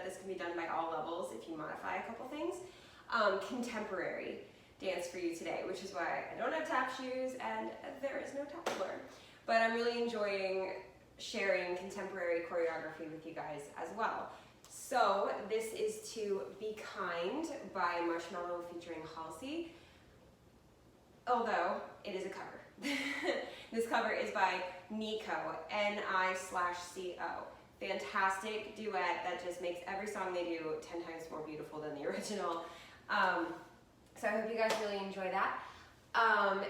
that this can be done by all levels if you modify a couple things. Contemporary dance for you today, which is why I don't have tap shoes and there is no tap floor. But I'm really enjoying sharing contemporary choreography with you guys as well. So this is to Be Kind by Marshmello featuring Halsey, although it is a cover. This cover is by Nico, N-I/C-O. Fantastic duet that just makes every song they do 10 times more beautiful than the original. So I hope you guys really enjoy that.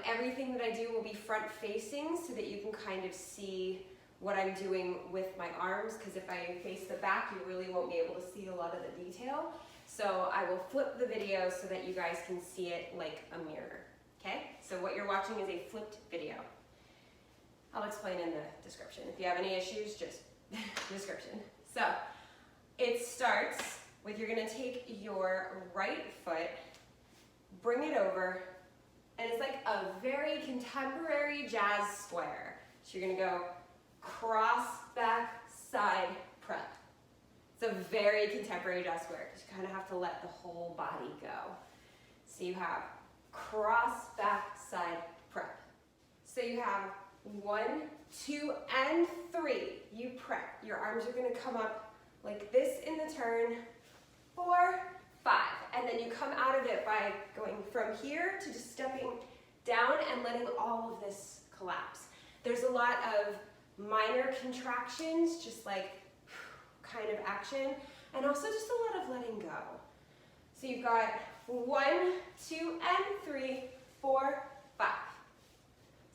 Everything that I do will be front facing so that you can kind of see what I'm doing with my arms, because if I face the back, you really won't be able to see a lot of the detail. So I will flip the video so that you guys can see it like a mirror, okay? So what you're watching is a flipped video. I'll explain in the description. If you have any issues, just description. So it starts with, you're gonna take your right foot, bring it over, and it's like a very contemporary jazz square. So you're gonna go cross, back, side, prep. It's a very contemporary jazz square because you kind of have to let the whole body go. So you have cross, back, side, prep. So you have 1, 2, and 3. You prep. Your arms are going to come up like this in the turn. 4, 5. And then you come out of it by going from here to just stepping down and letting all of this collapse. There's a lot of minor contractions, just like kind of action, and also just a lot of letting go. So you've got 1, 2, and 3, 4, 5.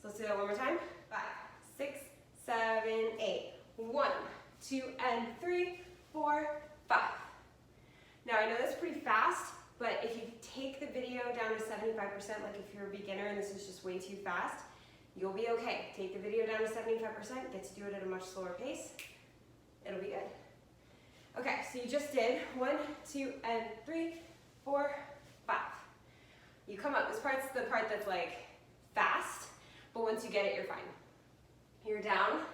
So let's do that one more time. 5, 6, 7, 8. 1, 2, and 3, 4, 5. Now I know that's pretty fast, but if you take the video down to 75%, like if you're a beginner and this is just way too fast, you'll be okay. Take the video down to 75%, get to do it at a much slower pace. It'll be good. Okay, so you just did 1, 2, and 3, 4, 5. You come up, this part's the part that's like fast, but once you get it, you're fine. You're down,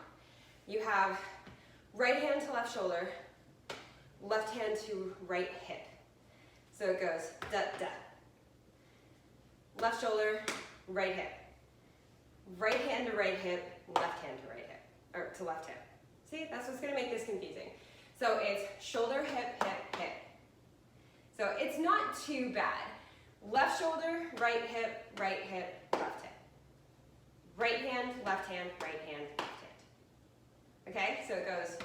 you have right hand to left shoulder, left hand to right hip. So it goes da, da. Left shoulder, right hip. Right hand to right hip, left hand to right hip, or to left hip. See, that's what's gonna make this confusing. So it's shoulder, hip, hip, hip. So it's not too bad. Left shoulder, right hip, left hip. Right hand, left hand, right hand, left hand. Okay, so it goes,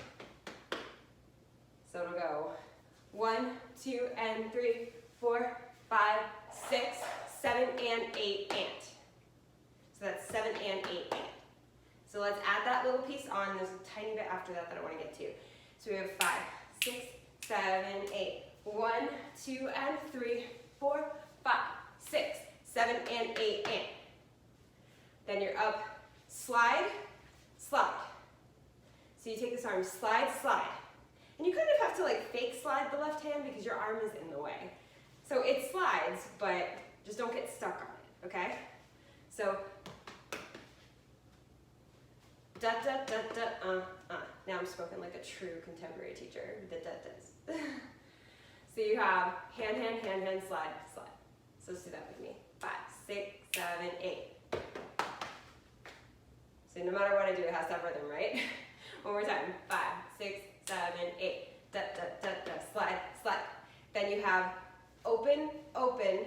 so it'll go 1, 2, and 3, 4, 5, 6, 7, and 8, and. So that's 7 and 8 and. So let's add that little piece on. There's a tiny bit after that that I want to get to. So we have 5, 6, 7, 8. 1, 2, and 3, 4, 5, 6, 7, and 8 and. Then you're up, slide, slide. So you take this arm, slide, slide. And you kind of have to like fake slide the left hand because your arm is in the way. So it slides, but just don't get stuck on it, okay? So, da da da da Now I'm spoken like a true contemporary teacher. Da da das. So you have hand, hand, hand, hand, slide, slide. So let's do that with me. 5, 6, 7, 8. So no matter what I do, it has to have rhythm, right? One more time. 5, 6, 7, 8. Da da da da. Slide, slide. Then you have open, open,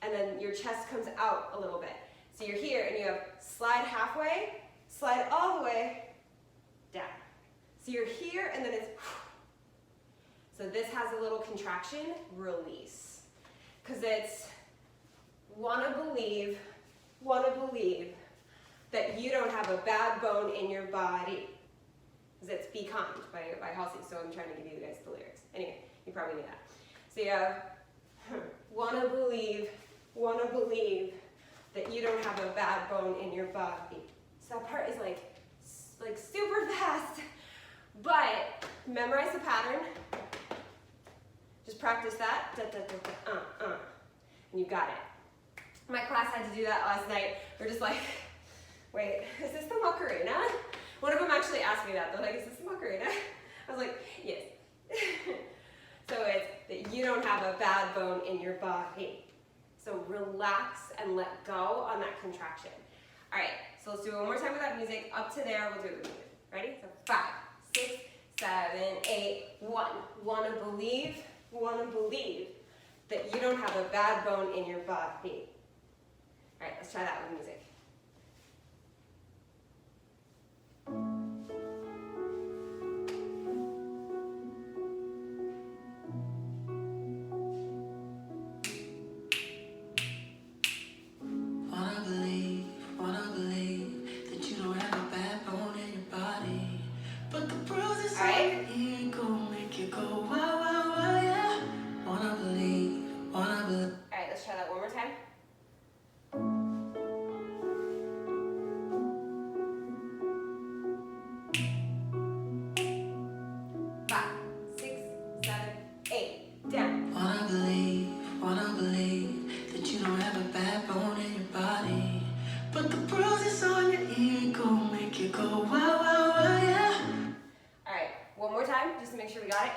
and then your chest comes out a little bit. So you're here and you have slide halfway, slide all the way down. So you're here and then it's, so this has a little contraction, release. Because it's wanna believe that you don't have a bad bone in your body. Because it's Be Kind by Halsey, so I'm trying to give you guys the lyrics. Anyway, you probably knew that. So you have, wanna believe that you don't have a bad bone in your body. So that part is like super fast, but memorize the pattern. Just practice that, da, da, da, da, and you got it. My class had to do that last night. We're just like, wait, is this the Macarena? One of them actually asked me that. They're like, is this the Macarena? I was like, yes. So it's that you don't have a bad bone in your body. So relax and let go on that contraction. All right, so let's do it one more time without music. Up to there, we'll do it with music. Ready? So 5, 6, 7, 8, 1. Wanna believe that you don't have a bad bone in your body. All right, let's try that with music.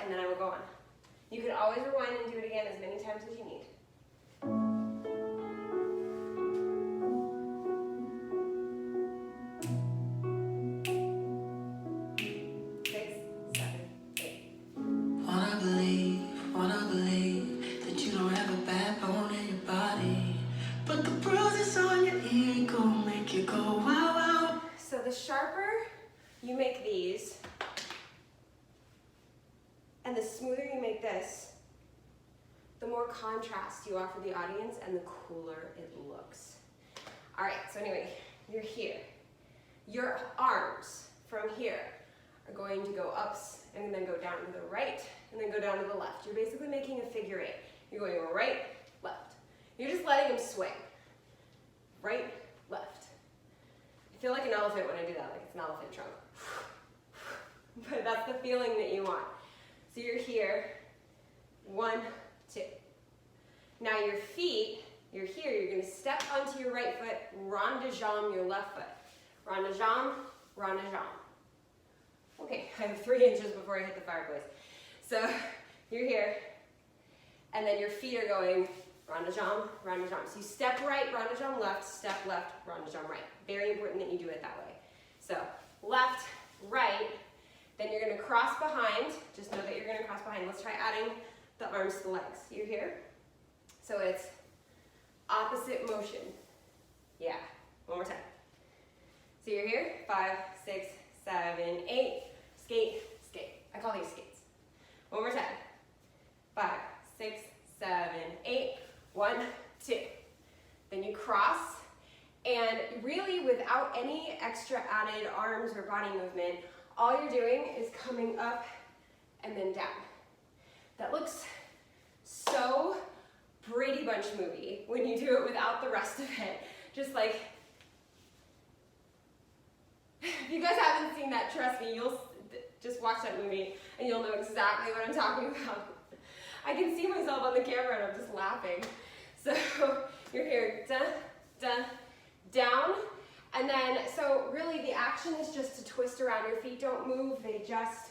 And then I will go on. You can always rewind and do it again as many times as you need. 6, 7, 8. Wanna believe that you don't have a bad bone in your body, but the bruises on your ego make you go wow wow. So the sharper you make these, and the smoother you make this, the more contrast you offer the audience and the cooler it looks. All right, so anyway, you're here. Your arms from here are going to go up and then go down to the right and then go down to the left. You're basically making a figure 8. You're going right, left. You're just letting them swing. Right, left. I feel like an elephant when I do that, like it's an elephant trunk. But that's the feeling that you want. So you're here, 1, 2. Now your feet, you're here, you're gonna step onto your right foot, rond de jambe your left foot. Rond de jambe, rond de jambe. Okay, I have 3 inches before I hit the fireplace. So you're here, and then your feet are going rond de jambe, rond de jambe. So you step right, rond de jambe left, step left, rond de jambe right. Very important that you do it that way. So left, right, then you're gonna cross behind. Just know that you're gonna cross behind. Let's try adding the arms to the legs. You're here. So it's opposite motion. Yeah, one more time. So you're here, 5, 6, 7, 8, skate, skate. I call these skates. One more time. 5, 6, 7, 8, 1, 2. Then you cross, and really without any extra added arms or body movement, all you're doing is coming up and then down. That looks so Brady Bunch movie when you do it without the rest of it. Just like, if you guys haven't seen that, trust me, you'll just watch that movie and you'll know exactly what I'm talking about. I can see myself on the camera and I'm just laughing. So you're here, dun, dun, down. And then, so really the action is just to twist around. Your feet don't move, they just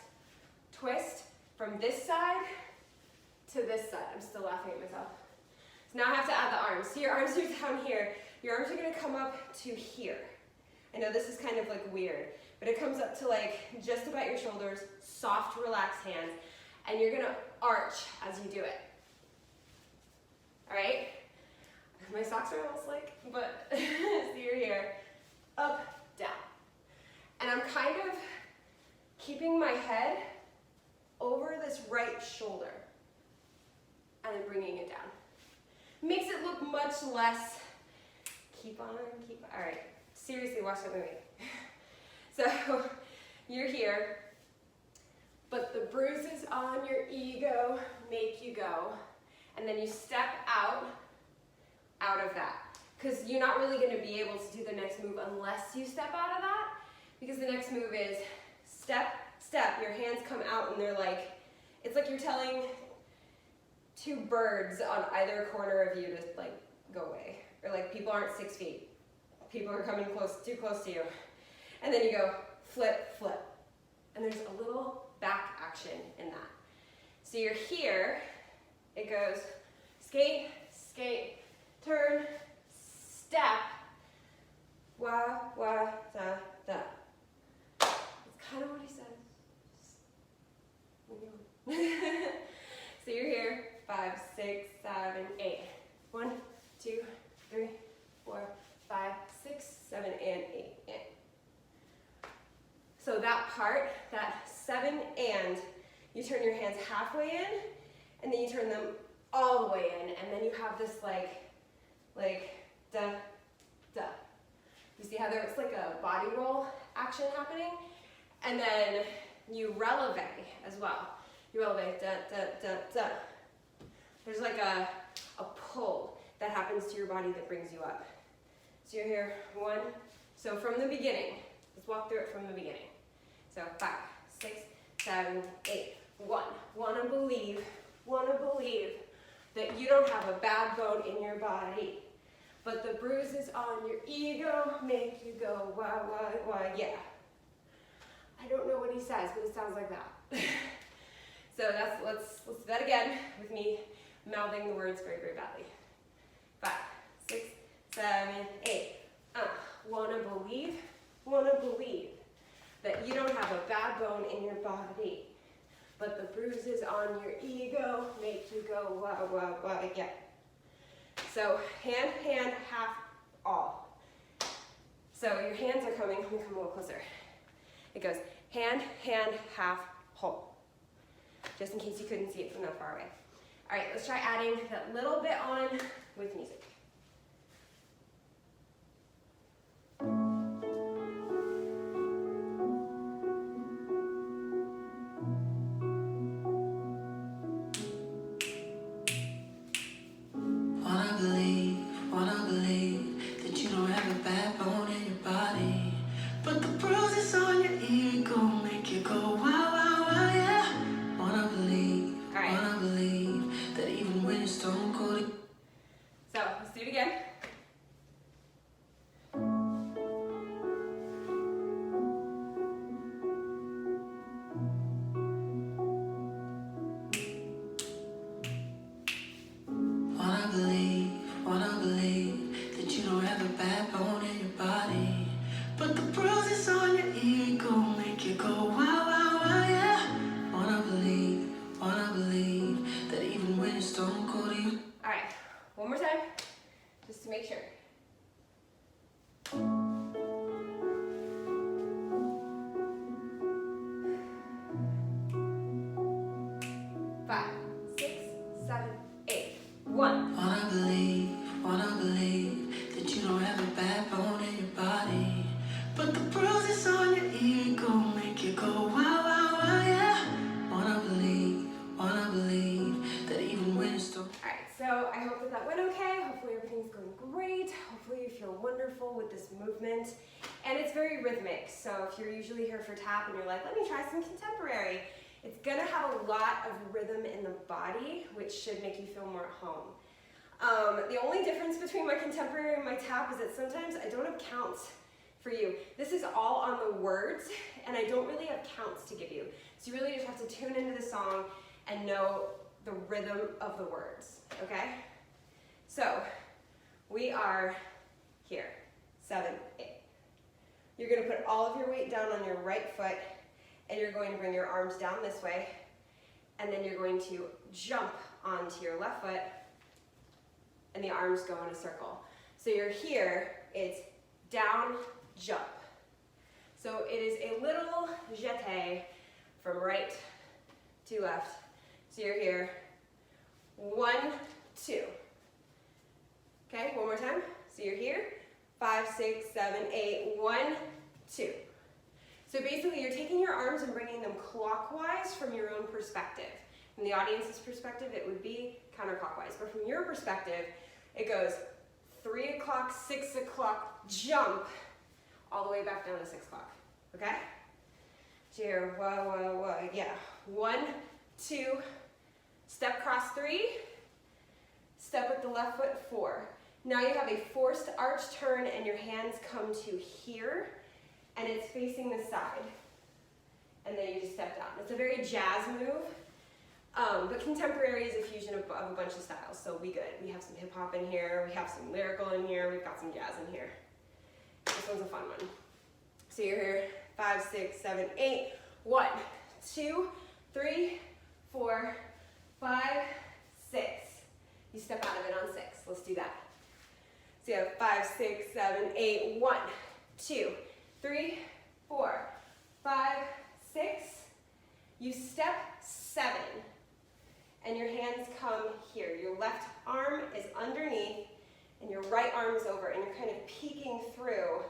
twist from this side to this side. I'm still laughing at myself. So now I have to add the arms. So your arms are down here. Your arms are gonna come up to here. I know this is kind of like weird, but it comes up to like just about your shoulders, soft, relaxed hands, and you're gonna arch as you do it. All right? My socks are almost like, but so you're here. Up, down. And I'm kind of keeping my head over this right shoulder and then bringing it down. Makes it look much less, keep on, all right. Seriously, watch that movie. So you're here, but the bruises on your ego make you go, and then you step out of that. Because you're not really going to be able to do the next move unless you step out of that. Because the next move is step, step. Your hands come out and they're like, it's like you're telling 2 birds on either corner of you to like go away. Or like people aren't 6 feet. People are coming too close to you. And then you go flip, flip. And there's a little back action in that. So you're here, it goes skate, skate, turn, step, wah, wah, da, da. It's kind of what he says. So you're here, 5, 6, 7, 8. 1, 2, 3, 4, 5, 6, 7, and 8. And. So that part, that 7 and, you turn your hands halfway in, and then you turn them all the way in, and then you have this like da, da. You see how there's like a body roll action happening? And then you releve as well. You releve, da, da, da, da. There's like a pull that happens to your body that brings you up. So you're here, 1. So from the beginning, let's walk through it from the beginning. So 5, 6, 7, 8. 1. Wanna believe that you don't have a bad bone in your body, but the bruises on your ego make you go why, yeah. I don't know what he says, but it sounds like that. So let's do that again with me mouthing the words very, very badly. 5, 6, 7, 8. Wanna believe that you don't have a bad bone in your body, but the bruises on your ego make you go wah, yeah. So hand, half, all. So your hands are coming, let me come a little closer. It goes hand, half, whole. Just in case you couldn't see it from that far away. All right, let's try adding that little bit on with music. Wanna believe that you don't have a bad bone in your body, but the bruises on your ego make you go wow, yeah. Wanna believe that even when you're stone cold. So let's do it again. 1. Wanna believe that you don't have a bad bone in your body, but the bruises on your ego make you go wow, yeah. Wanna believe that even when it's still. Alright, so I hope that went okay. Hopefully everything's going great. Hopefully you feel wonderful with this movement. And it's very rhythmic, so if you're usually here for tap and you're like, let me try some contemporary, it's gonna have a lot of rhythm in the body, which should make you feel more at home. The only difference between my contemporary and my tap is that sometimes I don't have counts for you. This is all on the words, and I don't really have counts to give you. So you really just have to tune into the song and know the rhythm of the words, okay? So, we are here, 7, 8. You're gonna put all of your weight down on your right foot, and you're going to bring your arms down this way, and then you're going to jump onto your left foot, and the arms go in a circle. So you're here, it's down, jump. So it is a little jeté from right to left. So you're here, 1, 2. Okay, one more time. So you're here, 5, 6, 7, 8, 1, 2. So basically you're taking your arms and bringing them clockwise from your own perspective. From the audience's perspective, it would be counterclockwise. But from your perspective, it goes 3 o'clock, 6 o'clock, jump, all the way back down to 6 o'clock, okay? So you're, yeah. 1, 2, step cross 3, step with the left foot 4. Now you have a forced arch turn and your hands come to here, and it's facing the side. And then you just step down. It's a very jazz move. But contemporary is a fusion of a bunch of styles, so we good. We have some hip hop in here, we have some lyrical in here, we've got some jazz in here. This one's a fun one. So you're here, 5, 6, 7, 8. 1, 2, 3, 4, 5, 6. You step out of it on 6. Let's do that. So you have 5, 6, 7, 8. 1, 2, 3, 4, 5, 6. You step 7. And your hands come here. Your left arm is underneath and your right arm is over, and you're kind of peeking through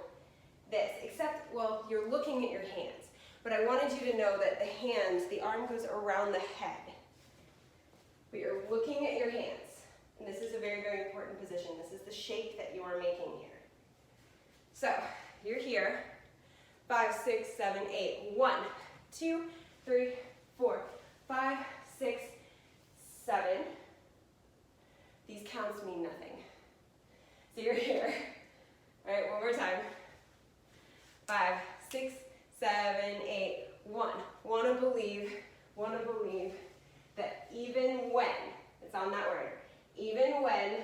this, except, well, you're looking at your hands. But I wanted you to know that the hands, the arm goes around the head. But you're looking at your hands. And this is a very, very important position. This is the shape that you are making here. So, you're here. 5, 6, 7, 8. 1, 2, 3, 4, 5, 6, 7. These counts mean nothing. So you're here. All right, one more time. 5, 6, 7, 8. 1. Want to believe that even when, it's on that word, even when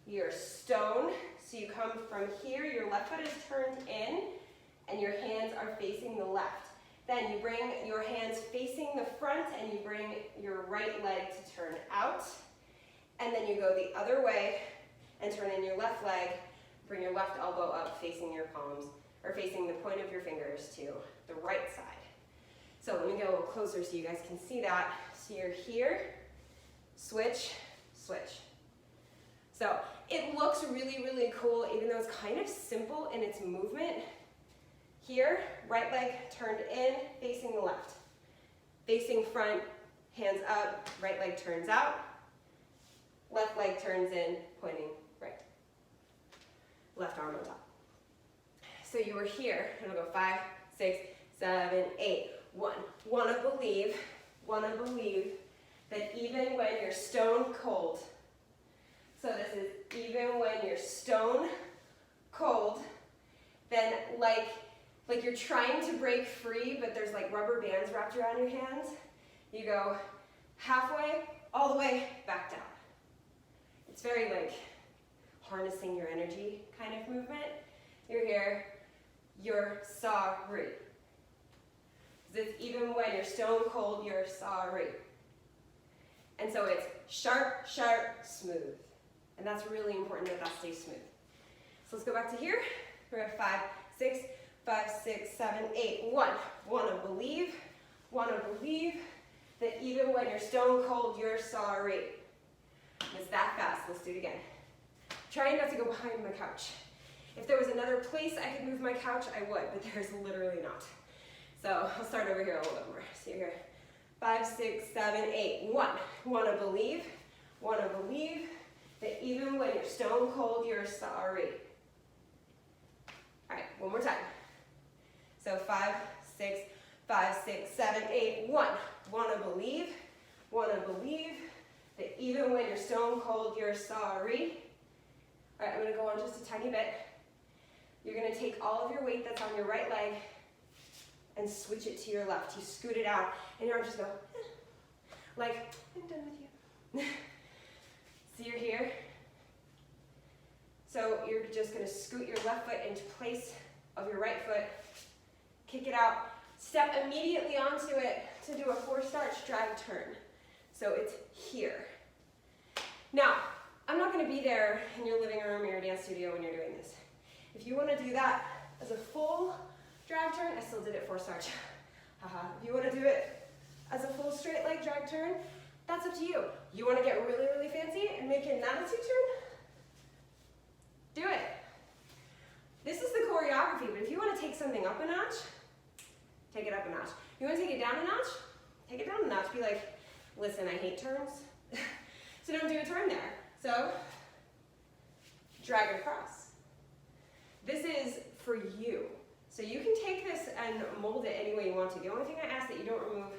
you're stone, so you come from here, your left foot is turned in, and your hands are facing the left. Then you bring your hands facing the front, and you bring your right leg to turn out. And then you go the other way and turn in your left leg, bring your left elbow up facing your palms, or facing the point of your fingers to the right side. So let me get a little closer so you guys can see that. So you're here, switch, switch. So it looks really, really cool, even though it's kind of simple in its movement. Here, right leg turned in, facing the left. Facing front, hands up, right leg turns out. Left leg turns in, pointing right. Left arm on top. So you were here, and we'll go 5, 6, 7, 8. 1. Want to believe that even when you're stone cold, so this is even when you're stone cold, then like you're trying to break free, but there's like rubber bands wrapped around your hands. You go halfway, all the way, back down. It's very like harnessing your energy kind of movement. You're here, you're sorry. It's even when you're stone cold, you're sorry. And so it's sharp, sharp, smooth. And that's really important that stays smooth. So let's go back to here. We're at 5, 6, 7, 8. 1. Want to believe that even when you're stone cold, you're sorry. It's that fast. Let's do it again. Trying not to go behind my couch. If there was another place I could move my couch, I would, but there's literally not. So I'll start over here a little bit more. So you're here. 5, 6, 7, 8. 1. Want to believe that even when you're stone cold, you're sorry. All right, one more time. So 5, 6, 7, 8. 1. Want to believe that even when you're stone cold, you're sorry. All right, I'm going to go on just a tiny bit. You're going to take all of your weight that's on your right leg and switch it to your left. You scoot it out, and your arms just go, like, I'm done with you. So you're here. So you're just going to scoot your left foot into place of your right foot, kick it out, step immediately onto it to do a 4-starch drag turn. So it's here. Now, I'm not going to be there in your living room or your dance studio when you're doing this. If you want to do that as a full drag turn, I still did it 4-starch. Haha. If you want to do it as a full straight leg drag turn, that's up to you. You want to get really, really fancy and make it an attitude turn? Do it. This is the choreography, but if you want to take something up a notch, take it up a notch. You want to take it down a notch? Take it down a notch. Be like, listen, I hate turns, so don't do a turn there. So, drag it across. This is for you. So you can take this and mold it any way you want to. The only thing I ask that you don't remove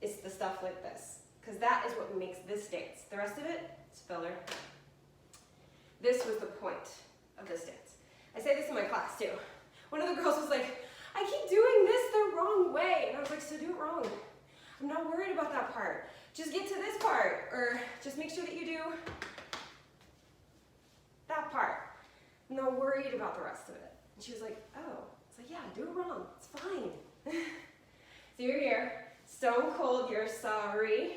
is the stuff like this, because that is what makes this dance. The rest of it is filler. This was the point of this dance. I say this in my class too. One of the girls was like, I keep doing this the wrong way. And I was like, so do it wrong. I'm not worried about that part. Just get to this part, or just make sure that you do that part. I'm not worried about the rest of it. And she was like, oh. It's like, yeah, do it wrong. It's fine. So you're here. Stone cold, you're sorry.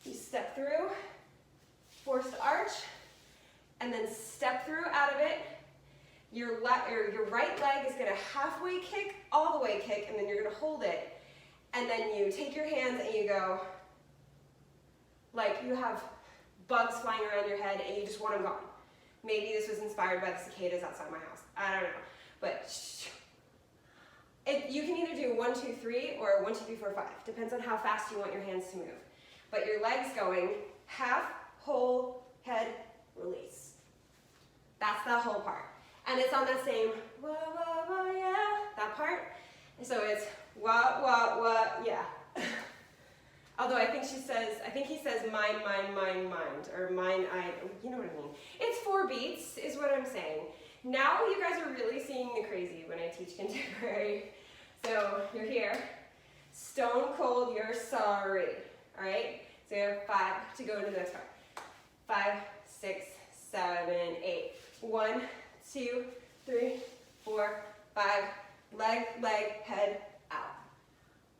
You step through, forced arch, and then step through out of it. Your right leg is gonna halfway kick, all the way kick, and then you're gonna hold it. And then you take your hands and you go, like you have bugs flying around your head and you just want them gone. Maybe this was inspired by the cicadas outside my house. I don't know. But you can either do 1, 2, 3 or 1, 2, 3, 4, 5. Depends on how fast you want your hands to move. But your legs going half, whole, head, release. That's the whole part. And it's on that same wah, wah, wah, yeah, that part. And so it's wah, wah, wah, yeah. Although I think he says mind, mind, mind, mind, or mine, I, you know what I mean. It's 4 beats is what I'm saying. Now you guys are really seeing me crazy when I teach contemporary. So you're here, stone cold, you're sorry. All right, so you have 5 to go into the next part. 5, 6, 7, 8. 1, 2, 3, 4, 5. Leg, leg, head, out.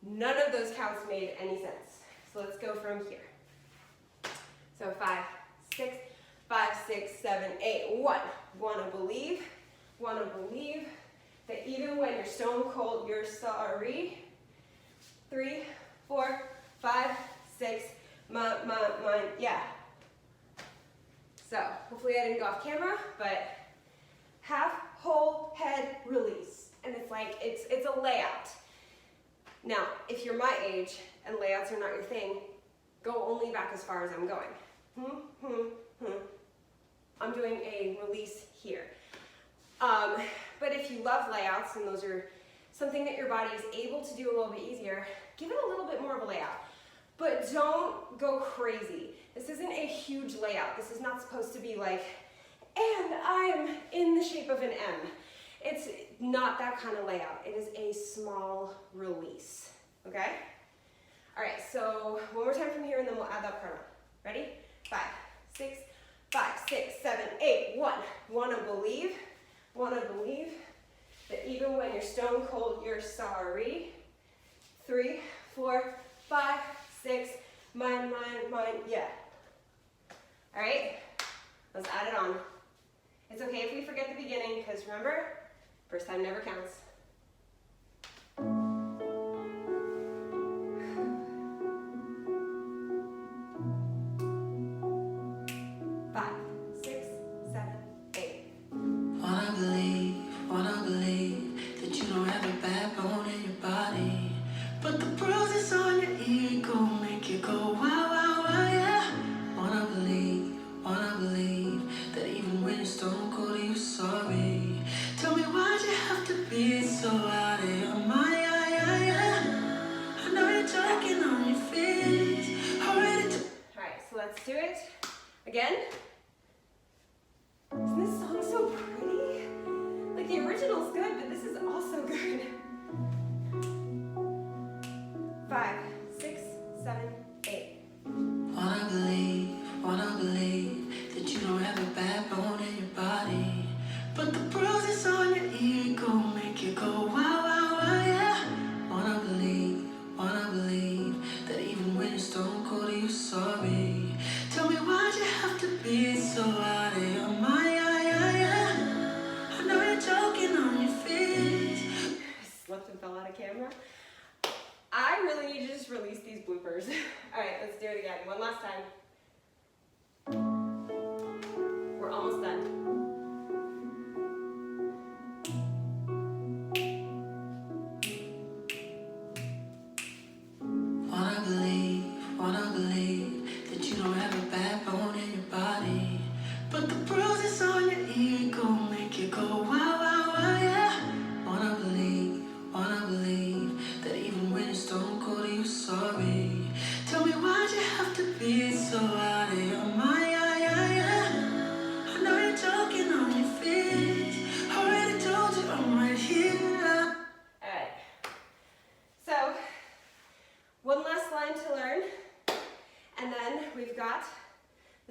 None of those counts made any sense. So let's go from here. So 5, 6, 5, 6, 7, 8. 1. Wanna believe that even when you're stone cold, you're sorry. 3, 4, 5, 6, yeah. So hopefully I didn't go off camera, but half, whole, head, release. And it's like, it's a layout. Now, if you're my age and layouts are not your thing, go only back as far as I'm going. I'm doing a release here. But if you love layouts and those are something that your body is able to do a little bit easier, give it a little bit more of a layout. But don't go crazy. This isn't a huge layout. This is not supposed to be like, and I'm in the shape of an M. It's not that kind of layout. It is a small release, okay? All right, so one more time from here and then we'll add that part on. Ready? 5, 6, 5, 6, 7, 8, 1. Wanna believe that even when you're stone cold, you're sorry. 3, 4, 5, 6, mind, yeah. All right, let's add it on. It's okay if we forget the beginning, because remember, first time never counts. 5, 6, 7, 8. Wanna believe that you don't have a backbone in your body, but the bruises on your ego make you go wow, wow, wow, yeah. Wanna believe that even when you're stone cold, you're sorry. Tell me why'd you have to be so out of your mind, yeah, yeah. I know you're talking on your feet, already to. All right, so let's do it again. Isn't this song so pretty? Like the original's good, but this is also good. 5, 6, 7, 8. Wanna believe that you don't have a backbone in your body, but the bruises on your ego make you go wow, wow, wow, yeah. Wanna believe that even when you're stone cold, you're sorry. Tell me why'd you have to be so out of your mind, yeah, yeah. I know you're joking on your feet. Slipped and fell out of camera. I really need to just release these bloopers.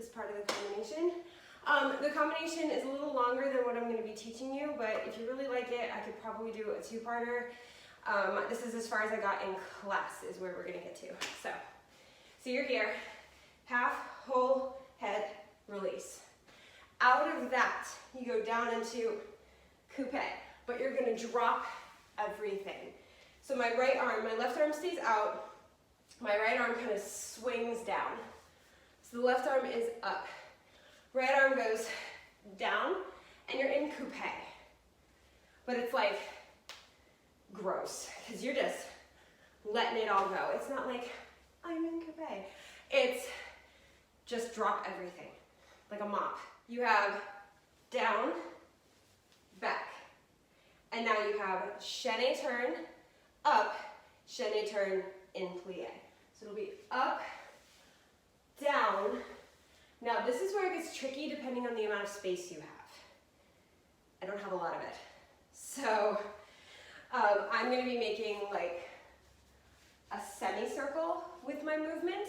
this part of the combination. The combination is a little longer than what I'm going to be teaching you, but if you really like it, I could probably do a two-parter. This is as far as I got in class is where we're going to get to. So you're here, half, whole, head, release. Out of that, you go down into coupe, but you're going to drop everything. So my right arm, my left arm stays out, my right arm kind of swings down. So the left arm is up. Right arm goes down, and you're in coupe. But it's like gross, because you're just letting it all go. It's not like, I'm in coupe. It's just drop everything, like a mop. You have down, back. And now you have chaîné turn, up, chaîné turn, in plie. So it'll be up, down. Now this is where it gets tricky depending on the amount of space you have. I don't have a lot of it. So I'm going to be making like a semicircle with my movement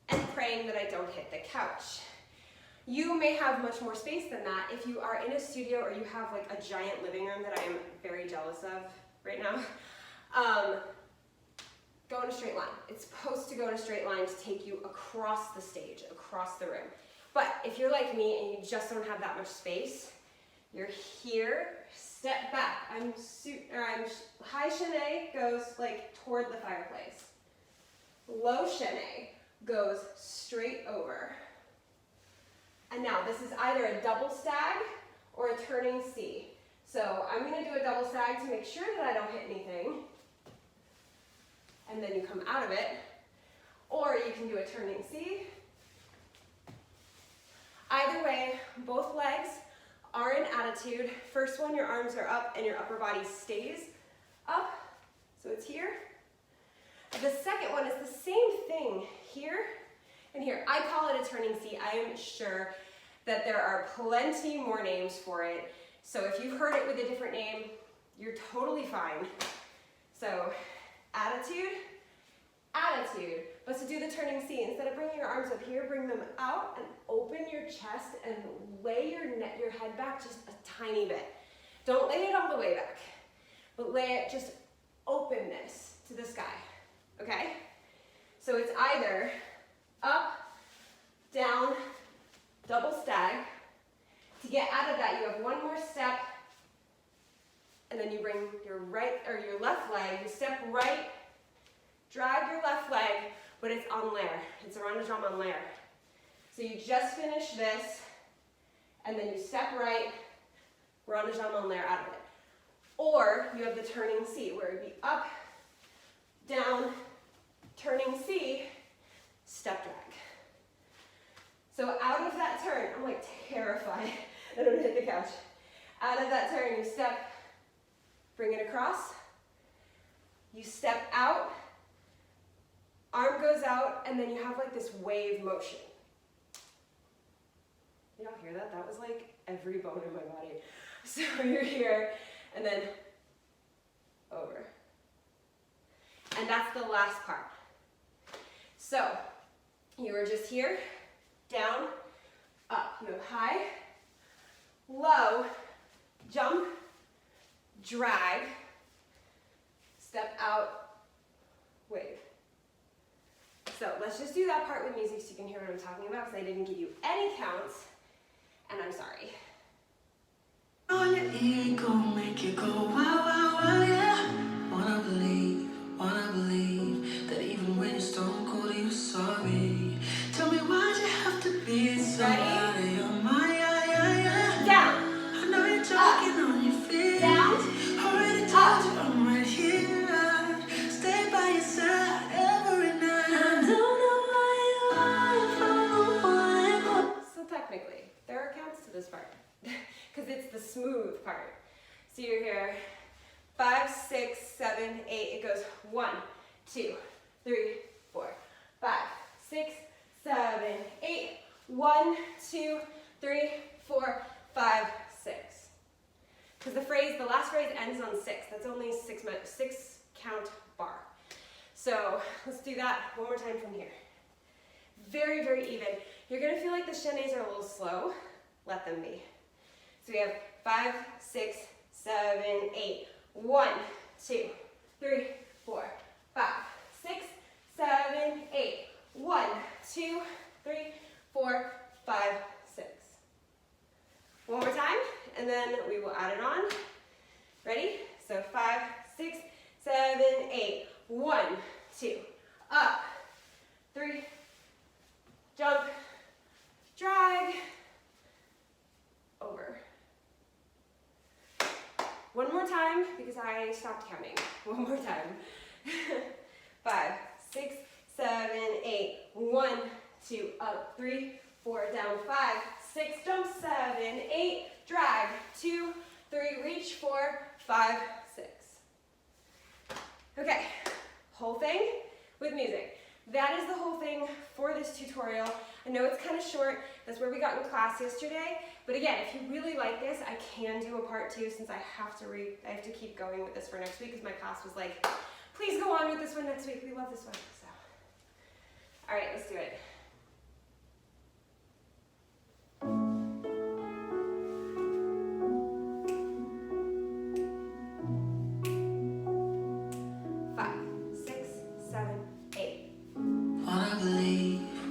and praying that I don't hit the couch. You may have much more space than that. If you are in a studio or you have like a giant living room that I am very jealous of right now, go in a straight line. It's supposed to go in a straight line to take you across the stage, across the room. But if you're like me and you just don't have that much space, you're here, step back. High chaîné goes like toward the fireplace. Low chaîné goes straight over. And now this is either a double stag or a turning C. So I'm going to do a double stag to make sure that I don't hit anything. And then you come out of it. Or you can do a turning C. Either way, both legs are in attitude. First one, your arms are up and your upper body stays up. So it's here. The second one is the same thing here and here. I call it a turning C. I am sure that there are plenty more names for it. So if you've heard it with a different name, you're totally fine. So attitude, attitude. But to do the turning C, instead of bringing your arms up here, bring them out and open your chest and lay your head back just a tiny bit. Don't lay it all the way back, but lay it just openness to the sky, okay? So it's either up, down, double stag. To get out of that, you have one more step, and then you bring your left leg, you step right, drag your left leg, but it's en l'air. It's a rond de jambe en l'air. So you just finish this, and then you step right, rond de jambe en l'air out of it. Or you have the turning C, where it would be up, down, turning C, step drag. So out of that turn, I'm like terrified I don't hit the couch. Out of that turn, you step, bring it across, you step out, arm goes out, and then you have like this wave motion. You don't hear that? That was like every bone in my body. So you're here, and then over. And that's the last part. So you were just here, down, up. You have high, low, jump, drag, step out, wave. So let's just do that part with music so you can hear what I'm talking about, because I didn't give you any counts, and I'm sorry. On your ego, make you go wow, wow, wow, yeah. Wanna believe that even when you're stone cold, you're sorry. Tell me why'd you have to be so out of your mind, yeah. Down. I know you're talking on your feet. Down. Already told you I'm right here. I'd stay by your side every night. I don't know why you are from the one. So technically, there are counts to this part, because it's the smooth part. So you're here, 5, 6, 7, 8. It goes 1, 2, 3, 4, 5, 6, 7, 8. 1, 2, 3, 4, 5, 6. Because the last phrase ends on 6. That's only 6 count bar. So let's do that one more time from here. Very, very even. You're gonna feel like the chaînés are a little slow. Let them be. So we have 5, 6, 7, 8. 1, 2, 3, 4, 5, 6, 7, 8. 1, 2, 3, 4, 5, 6. One more time, and then we will add it on. Ready? So 5, 6, 7, 8. 1, 2, up, 3, jump, drag, over. One more time, because I stopped counting. One more time. 5, 6, 7, 8. 1, 2, up, 3, 4, down, 5, 6, jump, 7, 8, drag, 2, 3, reach, 4, 5, 6. Okay, whole thing with music. That is the whole thing for this tutorial. I know it's kind of short. That's where we got in class yesterday. But again, if you really like this, I can do a part 2 since I have to keep going with this for next week because my class was like, please go on with this one next week. We love this one. So, all right, let's do it.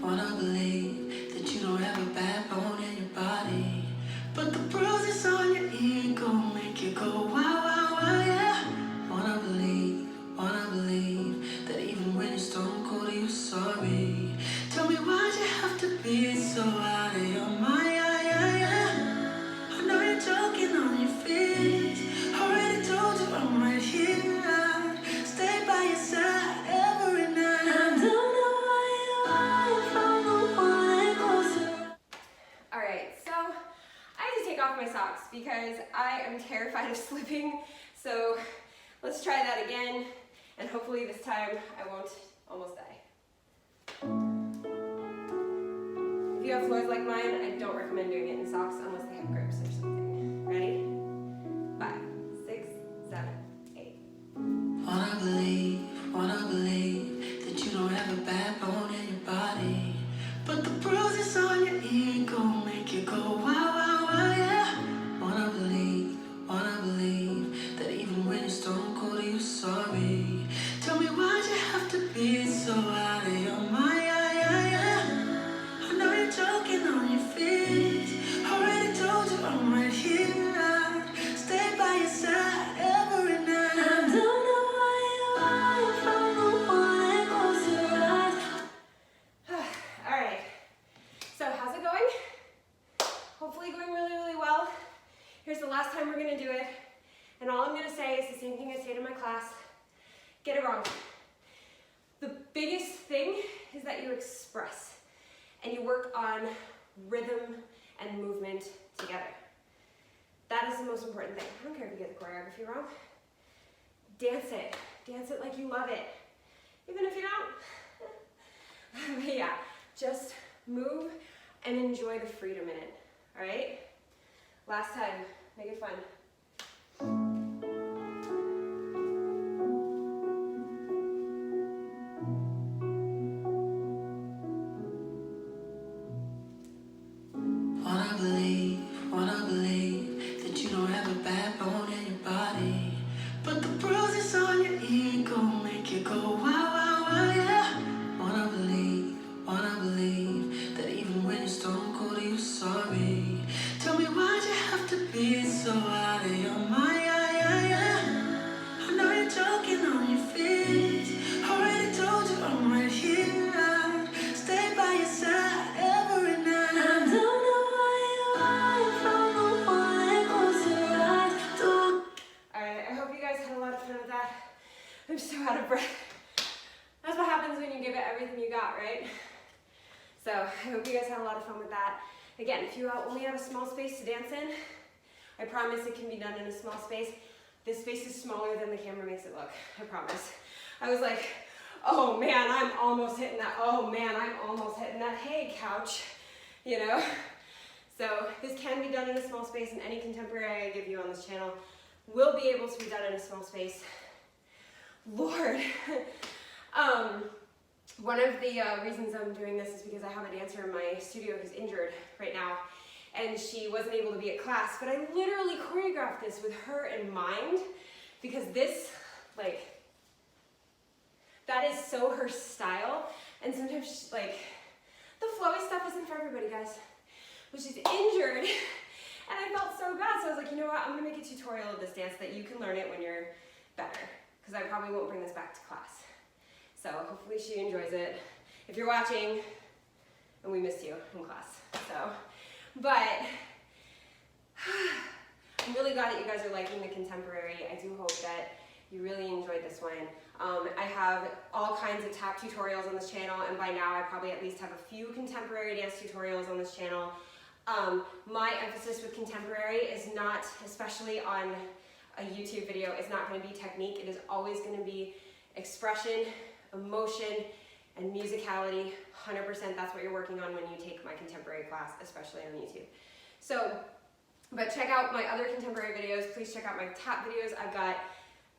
Wanna believe that you don't have a backbone in your body, but the bruises on your ego make you go wow, wow, wow, yeah. Wanna believe that even when you're stone cold, you're sorry. Tell me why'd you have to be so out of your mind, yeah, yeah, yeah. I know you're joking on your feet. Already told you I'm right here. I'd stay by your side every night. I don't know why you hide from the one closer. All right, so I had to take off my socks because I am terrified of slipping. So let's try that again, and hopefully this time I won't almost die. If you have floors like mine, I don't recommend doing it in socks unless they have grips or something. Ready? 5, 6, 7, 8. Wanna believe that you don't have a backbone in your body, but the bruises on your ego make you go wow, wow, wow, yeah. Wanna believe that even when you're stone cold, you're sorry. Tell me why'd you have to be so out of your mind, yeah, yeah, yeah. I know you're joking on your feet. Already told you I'm right here. I'd stay by your side every night. I don't know why you hide from the one closer eyes. All right, so how's it going? Hopefully going really, really well. Here's the last time we're gonna do it. And all I'm gonna say is the same thing I say to my class. Get it wrong. The biggest thing is that you express and you work on rhythm and movement together. That is the most important thing. I don't care if you get the choreography wrong. Dance it. Dance it like you love it. Even if you don't. But yeah, just move and enjoy the freedom in it. All right? Last time, make it fun. Wanna believe that you don't have a backbone in your body, but the bruises on your ego make you go wow, wow, wow, yeah. Wanna believe that even when you're stone cold, you're sorry. Tell me why'd you have to be so out of your mind, yeah, yeah, yeah. I know you're joking on your feet. Already told you I'm right here. I'd stay by your side every night. I don't know why you hide from the one closer eyes. All right, I hope you guys had a lot of fun with that. I'm so out of breath. That's what happens when you give it everything you got, right? So I hope you guys had a lot of fun with that. Again, if you only have a small space to dance in, I promise it can be done in a small space. This space is smaller than the camera makes it look, I promise. I was like, oh man, I'm almost hitting that. Oh man, I'm almost hitting that. Hey, couch, you know? So this can be done in a small space, and any contemporary I give you on this channel will be able to be done in a small space. Lord. One of the reasons I'm doing this is because I have a dancer in my studio who's injured right now, and she wasn't able to be at class, but I literally choreographed this with her in mind, because this, like, that is so her style, and sometimes she's like, the flowy stuff isn't for everybody, guys. But she's injured, and I felt so bad, so I was like, you know what, I'm gonna make a tutorial of this dance that you can learn it when you're better, because I probably won't bring this back to class. So hopefully she enjoys it. If you're watching, and we missed you in class, so. But I'm really glad that you guys are liking the contemporary. I do hope that you really enjoyed this one. I have all kinds of tap tutorials on this channel, and by now I probably at least have a few contemporary dance tutorials on this channel. My emphasis with contemporary is not, especially on a YouTube video, it's not going to be technique. It is always going to be expression, emotion, and musicality. 100% that's what you're working on when you take my contemporary class, especially on YouTube. So, but check out my other contemporary videos. Please check out my tap videos. I've got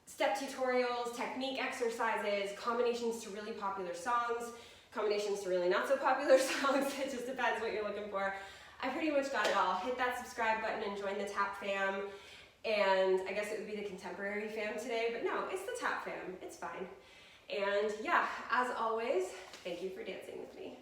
step tutorials, technique exercises, combinations to really popular songs, combinations to really not so popular songs. It just depends what you're looking for. I pretty much got it all. Hit that subscribe button and join the tap fam. And I guess it would be the contemporary fam today, but no, it's the tap fam. It's fine. And yeah, as always, thank you for dancing with me.